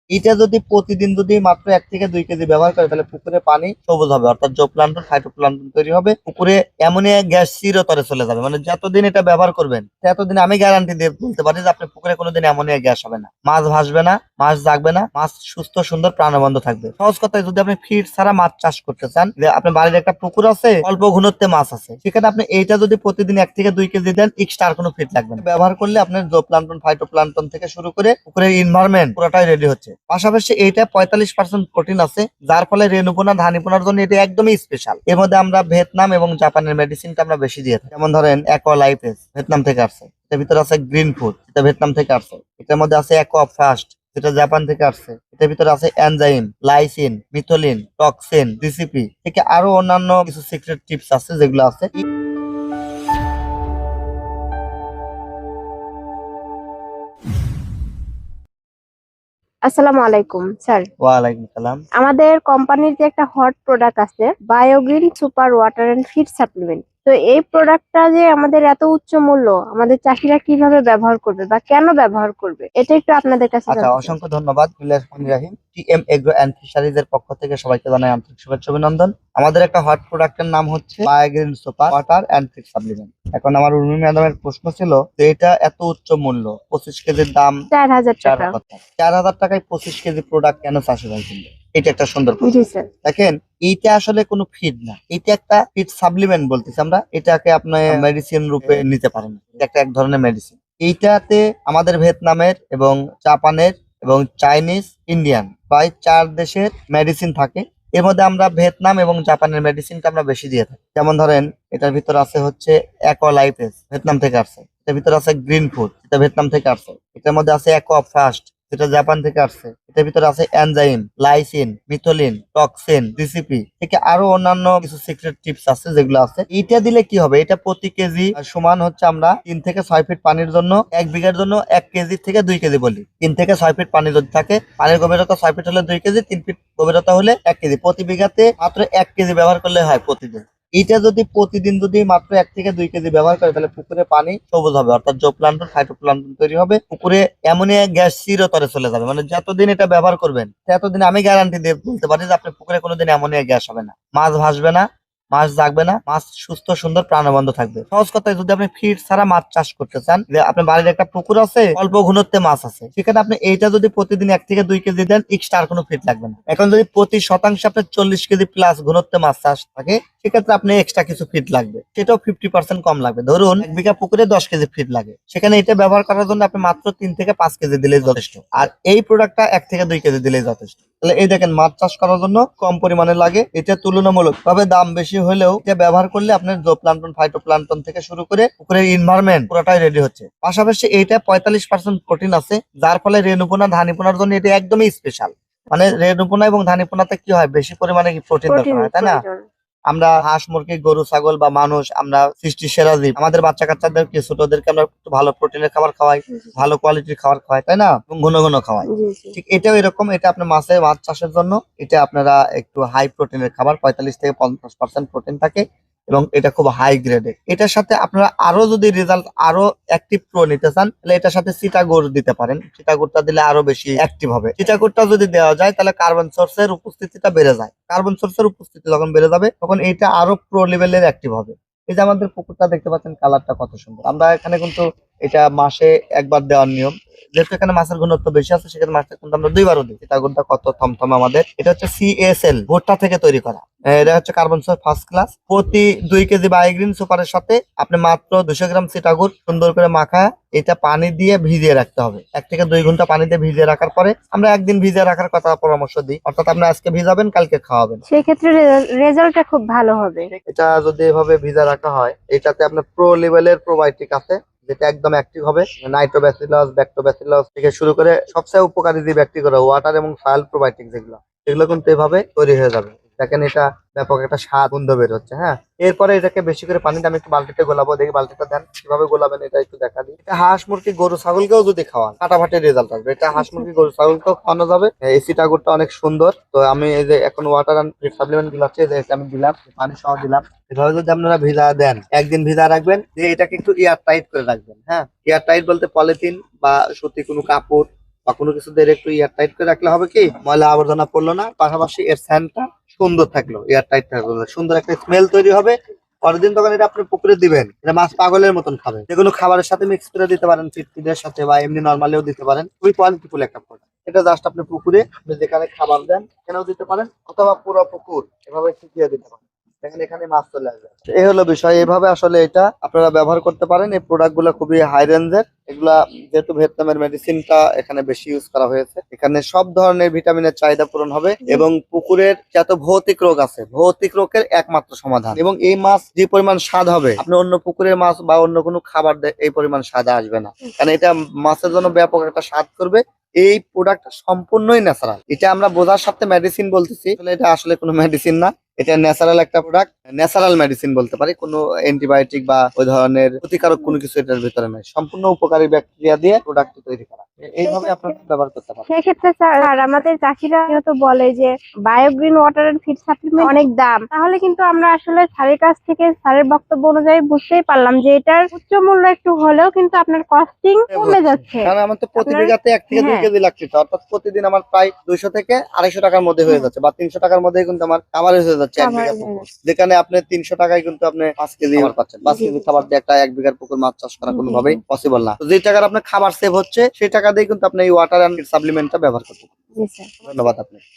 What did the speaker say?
এটা যদি প্রতিদিন যদি মাত্র 1 থেকে 2 কেজি ব্যবহার করে তাহলে পুকুরে পানি সবুজ হবে, অর্থাৎ জোপ্লান্টন ফাইটোপ্লান্টন তৈরি হবে, পুকুরে অ্যামোনিয়া গ্যাস চিরতরে চলে যাবে। মানে যতদিন এটা ব্যবহার করবেন ততদিন আমি গ্যারান্টি দিয়ে বলতে পারি যে আপনার পুকুরে কোনোদিন অ্যামোনিয়া গ্যাস হবে না, মাছ ভাসবে না, মাছ জাগবে না, মাছ সুস্থ সুন্দর প্রাণবন্ত থাকবে। সহজ কথায় যদি আপনি ফিড ছাড়া মাছ চাষ করতে চান, যে আপনার বাড়ির একটা পুকুর আছে, অল্প ঘনত্বে মাছ আছে, সেখানে আপনি এইটা যদি প্রতিদিন 1 থেকে 2 কেজি দেন, এক্সট্রা আর কোনো ফিড লাগবে না। ব্যবহার করলে আপনার জোপ্লান্টন ফাইটোপ্লান্টন থেকে শুরু করে পুকুরের এনভায়রনমেন্ট পুরোটাই রেডি হচ্ছে। পাশাপাশি এইটা 45% প্রোটিন আছে, যার ফলে রেণুপোনা ধানীপোনার জন্য এটা একদমই স্পেশাল। এর মধ্যে আমরা ভিয়েতনাম এবং জাপানের মেডিসিনটা আমরা বেশি দিয়ে থাকি। যেমন ধরেন অ্যাকোয়া লাইফেস ভিয়েতনাম থেকে আসছে, এটার ভিতরে আছে গ্রিন ফুড, এটা ভিয়েতনাম থেকে আসছে। এটার মধ্যে আছে অ্যাকোয়া ফাস্ট, যেটা জাপান থেকে আসছে। এটার ভিতরে আছে এনজাইম, লাইসিন, মিথোলিন, টক্সিন, ডিসিপি থেকে আরো অন্যান্য কিছু সিক্রেট টিপস আছে যেগুলো আছে। আসসালামু আলাইকুম স্যার। ওয়ালাইকুম সালাম। আমাদের কোম্পানির যে একটা হট প্রোডাক্ট আছে, Biogreen super water and feed supplement, তো এই প্রোডাক্টটা যে আমাদের এত উচ্চ মূল্য, আমাদের চাষিরা কিভাবে ব্যবহার করবে বা কেন ব্যবহার করবে, এটা একটু আপনাদের কাছে আচ্ছা, জানতে চাই। অসংখ্য ধন্যবাদ। রাহিম টিএম এগ্রো অ্যান্ড ফিশারিজ এর পক্ষ থেকে সবাইকে জানাই আন্তরিক শুভেচ্ছা অভিনন্দন। আমাদের একটা হট প্রোডাক্টের নাম হচ্ছে Biogreen super water and feed supplement. এখন আমার উর্মি ম্যাডামের প্রশ্ন ছিল যে এটা এত উচ্চ মূল্য, 25 কেজির দাম 4,000 টাকা। 4,000 টাকায় 25 কেজি প্রোডাক্ট কেন চাষি ভাই কিনবে? এটা একটা সুন্দর প্রশ্ন। জি স্যার। দেখেন, এইটা আসলে কোনো ফিড না, এটা একটা ফিড সাপ্লিমেন্ট বলতেছি আমরা। এটাকে আপনি মেডিসিন রূপে নিতে পারেন, এটা একটা এক ধরনের মেডিসিন। এইটাতে আমাদের ভিয়েতনামের এবং জাপানের এবং চাইনিজ, ইন্ডিয়ান প্রায় 4 দেশের মেডিসিন থাকে। এর মধ্যে আমরা ভিয়েতনাম এবং জাপানের মেডিসিনটা আমরা বেশি দিয়ে থাকি। যেমন ধরেন এটার ভিতর আছে হচ্ছে অ্যাকোয়া লাইফেস, ভিয়েতনাম থেকে আসছে। এটার ভিতর আছে গ্রিন ফুড, এটা ভিয়েতনাম থেকে আসছে। এটার মধ্যে আছে অ্যাকোয়া ফাস্ট, যেটা জাপান থেকে আসছে। এটার ভিতরে আছে এনজাইম, লাইসিন, মিথোলিন, টক্সিন, ডিসিপি থেকে আরো অন্যান্য কিছু সিক্রেট টিপস আছে যেগুলো আছে। এটা দিলে কি হবে, এটা প্রতি কেজি সমান হচ্ছে আমরা 3 থেকে 6 ফিট পানির জন্য 1 বিঘার জন্য 1 কেজি থেকে 2 কেজি বলি। 3 থেকে 6 ফিট পানি যদি থাকে, পানির গভীরতা 6 ফিট হলে 2 কেজি, 3 ফিট গভীরতা হলে 1 কেজি। প্রতি বিঘাতে মাত্র 1 কেজি ব্যবহার করলে হয় প্রতিদিন। এটা যদি প্রতিদিন যদি মাত্র 1 থেকে 2 কেজি ব্যবহার করে তাহলে পুকুরে পানি সবুজ হবে, অর্থাৎ জোপ্লান্টন ফাইটোপ্লান্টন তৈরি হবে, পুকুরে অ্যামোনিয়া গ্যাস চিরতরে চলে যাবে। মানে যতদিন এটা ব্যবহার করবেন ততদিন আমি গ্যারান্টি দিয়ে বলতে পারি যে আপনার পুকুরে কোনোদিন অ্যামোনিয়া গ্যাস হবে না, মাছ ভাসবে না, মাছ জাগবে না, মাছ সুস্থ সুন্দর প্রাণবন্ত থাকবে। সহজ কথায় যদি আপনি ফিড ছাড়া মাছ চাষ করতে চান, যে আপনার বাড়ির একটা পুকুর আছে, অল্প ঘনত্বে মাছ আছে, সেখানে আপনি এইটা যদি প্রতিদিন 1 থেকে 2 কেজি দেন, এক্সট্রা আর কোনো ফিড লাগবে না। এখন যদি প্রতি শতাংশে আপনার 40 কেজি প্লাস ঘনত্বে মাছ চাষ থাকে, সেক্ষেত্রে আপনি এক্সট্রা কিছু ফিড লাগবে, সেটাও 50% কম লাগবে। ধরুন 1 বিঘা পুকুরে 10 কেজি ফিড লাগে, সেখানে এটা ব্যবহার করার জন্য আপনি মাত্র 3 থেকে 5 কেজি দিলেই যথেষ্ট। আর এই প্রোডাক্টটা 1 থেকে 2 কেজি দিলেই যথেষ্ট। তাহলে এই দেখেন, মাছ চাষ করার জন্য কম পরিমাণে লাগে, এটা তুলনামূলক ভাবে দাম বেশি হলেও এটা ব্যবহার করলে আপনার জোপ্লান্টন ফাইটোপ্লান্টন থেকে শুরু করে পুকুরের এনভায়রনমেন্ট পুরোটাই রেডি হচ্ছে। পাশাপাশি এইটা 45% প্রোটিন আছে, যার ফলে রেণুপোনা ধানীপোনার জন্য এটা একদমই স্পেশাল। মানে রেণুপোনা এবং ধানীপোনাতে কি হয়, বেশি পরিমাণে প্রোটিন দরকার প্রোটিন হয়, তাই না? প্রয়োজন। আমরা হাঁস মুরগি গরু ছাগল বা মানুষ, আমরা সৃষ্টির সেরা জীব। আমাদের বাচ্চা কাচ্চাদেরকে ছোটদেরকে আমরা একটু ভালো প্রোটিনের খাবার খাওয়াই, ভালো কোয়ালিটির খাবার খাওয়াই, তাই না? এবং ঘন ঘন খাওয়াই। জি জি। ঠিক এটাও এরকম, এটা আপনার মাছ চাষের জন্য এটা আপনারা একটু হাই প্রোটিনের খাবার, 45 থেকে 50% প্রোটিন থাকে এবং এটা খুব হাই গ্রেডের। এটার সাথে আপনারা আরো যদি রেজাল্ট আরো অ্যাক্টিভ প্রো নিতে চান, তাহলে এটার সাথে চিটাগোর দিতে পারেন। চিটাগোরটা দিলে আরো বেশি অ্যাক্টিভ হবে। চিটাগোরটা যদি দেওয়া যায় তাহলে কার্বন সোর্সের উপস্থিতিটা বেড়ে যায়। কার্বন সোর্সের উপস্থিতি যখন বেড়ে যাবে তখন এটা আরো প্রো লেভেলের অ্যাক্টিভ হবে। এই যে আমাদের পুকুরটা দেখতে পাচ্ছেন, কালারটা কত সুন্দর। আমরা এখানে কিন্তু এটা মাসে একবার দেওয়ার নিয়ম, যেহেতু এখানে মাছের ঘনত্ব বেশি আছে, সেখানে মাছটা কিন্তু আমরা 2বারও দিই। চিটাগোরটা কত থমথম আমাদের। এটা হচ্ছে সিএসএল ভুট্টা থেকে তৈরি করা। এটা হচ্ছে কার্বন সোর্স ফার্স্ট ক্লাস। প্রতি 2 কেজি বায়োগ্রিন সুপারের সাথে আপনি মাত্র 200 গ্রাম চিটাগুড় সুন্দর করে মাখা এটা পানি দিয়ে ভিজিয়ে রাখতে হবে। 1 থেকে 2 ঘন্টা পানি দিয়ে ভিজিয়ে রাখার পরে আমরা একদিন ভিজিয়ে রাখার কথা পরামর্শ দিই, অর্থাৎ আপনি আজকে ভিজাবেন, কালকে খাওয়াবেন। সেই ক্ষেত্রে রেজাল্টটা খুব ভালো হবে। এটা যদি এভাবে ভিজা রাখা হয়, এটাতে আপনার প্রো লেভেলের প্রোবায়োটিক আছে, যেটা একদম অ্যাক্টিভ হবে। নাইট্রোব্যাসিলাস, ব্যাক্টোব্যাসিলাস থেকে শুরু করে সবচেয়ে উপকারী যে ব্যাকটেরিয়া ওয়াটার এবং সয়েল প্রোবায়োটিক যেগুলো, এগুলো কিন্তু এভাবে তৈরি হয়ে যাবে। দেখেন, এটা ব্যাপক একটা স্বাদ গন্ধ বের হচ্ছে। হ্যাঁ, এরপরে এটাকে বেশি করে পানিতে আমি একটু বালতিতে গোলাবো। দেখি বালতিটা দেন, কিভাবে গোলাবেন এটা একটু দেখা দিই। এটা হাঁস মুরগি গরু ছাগলকেও যদি খাওয়ান, ফাটাফাটি রেজাল্ট আসবে। এটা হাঁস মুরগি গরু ছাগলকেও খাওয়ানো যাবে। এই চিটাগুড়টা অনেক সুন্দর। তো আমি এই যে এখন ওয়াটার অ্যান্ড ফিড সাপ্লিমেন্ট গুলো আছে, এটা আমি দিলাম, পানি সহ দিলাম। এভাবে যদি আপনারা ভিজা দেন, একদিন ভিজা রাখবেন, দিয়ে এটাকে একটু এয়ার টাইট করে রাখবেন। হ্যাঁ, এয়ার টাইট বলতে পলিথিন বা সুতি কোনো কাপড় বা কোনো কিছু দিয়ে একটু এয়ার টাইট করে রাখলে হবে কি ময়লা আবর্জনা পড়লো না, পাশাপাশি এর স্যান্ডটা সুন্দর থাকলো, এয়ার টাইট থাকলো, সুন্দর একটা স্মেল তৈরি হবে। পরের দিন তখন এটা আপনি পুকুরে দিবেন, এটা মাছ পাগলের মতন খাবে। যে কোনো খাবারের সাথে মিক্স করে দিতে পারেন, ফিডের সাথে বা এমনি নর্মালিও দিতে পারেন। খুবই কোয়ালিটিফুল একটা প্রোডাক্ট। এটা জাস্ট আপনি পুকুরে আপনি যেখানে খাবার দেন সেখানেও দিতে পারেন, অথবা পুরো পুকুর এভাবে শিখিয়ে দিতে পারেন, দেখেন এখানে মাছ চলে আসবে। এই হলো বিষয়, এইভাবে আসলে এটা আপনারা ব্যবহার করতে পারেন। এই প্রোডাক্ট গুলো খুবই হাই রেঞ্জের। এগুলা যেহেতু ভিয়েতনামের মেডিসিনটা এখানে বেশি ইউজ করা হয়েছে, এখানে সব ধরনের ভিটামিনের চাহিদা পূরণ হবে এবং পুকুরের যত ভৌতিক রোগ আছে ভৌতিক রোগের একমাত্র সমাধান। এবং এই মাছ যে পরিমাণ স্বাদ হবে, আপনি অন্য পুকুরের মাছ বা অন্য কোনো খাবার এই পরিমাণ স্বাদ আসবে না, কারণ এটা মাছের জন্য ব্যাপক একটা স্বাদ করবে। এই প্রোডাক্ট সম্পূর্ণই ন্যাচারাল। এটা আমরা বোঝার সাথে মেডিসিন বলতেছি, এটা আসলে কোনো মেডিসিন না, এটা ন্যাচারাল একটা প্রোডাক্ট, ন্যাচারাল মেডিসিন বলতে পারি। কোনো অ্যান্টিবায়োটিক বা ওই ধরনের ক্ষতিকারক কোনো কিছু এটার ভিতরে নাই, সম্পূর্ণ উপকারী ব্যাকটেরিয়া দিয়ে প্রোডাক্ট তৈরি করা। এইভাবে আপনারা ব্যবহার করতে পারেন। সেক্ষেত্রে স্যার আমাদের চাষিরা যেহেতু বলে যে Biogreen water and feed supplement অনেক দাম, তাহলে কিন্তু আমরা আসলে স্যারের কাছ থেকে স্যারের বক্তব্য অনুযায়ী বুঝতেই পারলাম যে এটার উচ্চ মূল্য একটু হলেও কিন্তু আপনার কস্টিং কমে যাচ্ছে। কারণ আমার তো প্রতি আপনার- বিঘাতে 1 থেকে 2 হ্যাঁ। কেজি লাগছে, অর্থাৎ প্রতিদিন আমার প্রায় 200 থেকে 250 টাকার মধ্যে হয়ে যাচ্ছে, বা 300 টাকার মধ্যে কিন্তু আমার খাবারে হয়ে যাচ্ছে 1 বিঘা খাবার পুকুর। যেখানে আপনি 300 টাকায় কিন্তু আপনি 5 কেজি খাবার পাচ্ছেন। 5 কেজি খাবার দিয়ে একটা 1 বিঘার পুকুর মাছ চাষ করা কোনোভাবেই পসিবল না। তো যে টাকার আপনার খাবার সেভ হচ্ছে, সেই টাকা দিয়ে কিন্তু আপনি এই ওয়াটার এন্ড সাপ্লিমেন্টটা ব্যবহার করতে পারেন। জি স্যার। ধন্যবাদ আপনাকে।